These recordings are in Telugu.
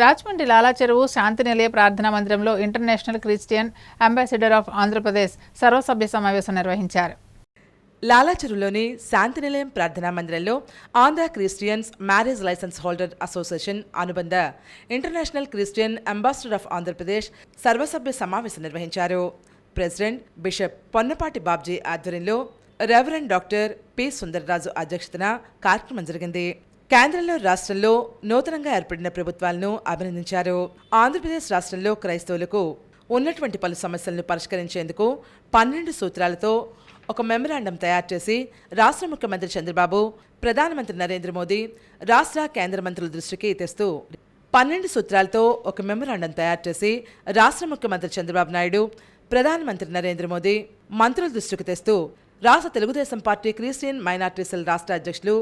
రాజమండ్రి లాలాచెరువు శాంతినిలయ ప్రార్థనా మందిరంలో international Christian ambassador of Andhra Pradesh సర్వసభ్య సమావేశం నిర్వహించారు. లాలాచెరువులోని శాంతినిలయం ప్రార్థనా మందిరంలో Andhra Christians marriage licence holder association అనుబంధ international Christian ambassador of Andhra Pradesh సర్వసభ్య సమావేశం నిర్వహించారు. ప్రెసిడెంట్ బిషప్ పొన్నపాటి బాబ్జీ ఆధ్వర్యంలో రెవరెండ్ డాక్టర్ పి సుందర్రాజు అధ్యక్షతన కార్యక్రమం జరిగింది. కేంద్రంలో రాష్ట్రంలో నూతనంగా ఏర్పడిన ప్రభుత్వాలను అభినందించారు. ఆంధ్రప్రదేశ్ రాష్ట్రంలో క్రైస్తవులకు ఉన్నటువంటి పలు సమస్యలను పరిష్కరించేందుకు 12 సూత్రాలతో ఒక మెమరాండం తయారు చేసి రాష్ట్ర ముఖ్యమంత్రి చంద్రబాబు, ప్రధానమంత్రి నరేంద్ర మోదీ, రాష్ట్ర కేంద్ర మంత్రుల దృష్టికి తెస్తూ 12 సూత్రాలతో ఒక మెమరాండం తయారు చేసి రాష్ట్ర ముఖ్యమంత్రి చంద్రబాబు నాయుడు, ప్రధానమంత్రి నరేంద్ర మోదీ, మంత్రుల దృష్టికి తెస్తూ రాష్ట్ర Telugu Desam party Christian minority cell రాష్ట్ర అధ్యక్షులు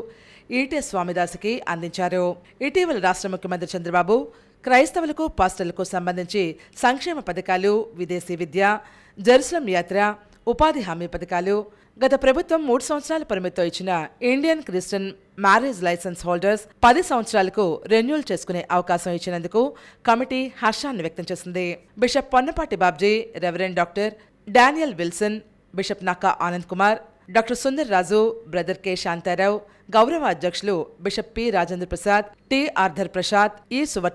ఈటే స్వామిదాసుకి అందించారు. ఇటీవల రాష్ట్ర ముఖ్యమంత్రి చంద్రబాబు క్రైస్తవులకు, పాస్టర్లకు సంబంధించి సంక్షేమ పథకాలు, విదేశీ విద్య, జెరూసలం యాత్ర, ఉపాధి హామీ పథకాలు, గత ప్రభుత్వం 3 సంవత్సరాల పరిమితితో ఇచ్చిన Indian Christian marriage licence holders 10 సంవత్సరాలకు రెన్యూల్ చేసుకునే అవకాశం ఇచ్చినందుకు కమిటీ హర్షాన్ని వ్యక్తం చేసింది. Bishop Ponnapati Babji, reverend doctor Daniel Wilson, bishop Nakka Anand Kumar, doctor Sundar Raju, brother K Shantarao, గౌరవ అధ్యక్షులు bishop P Rajendra Prasad, T Arthur Prasad, ఈ సువర్త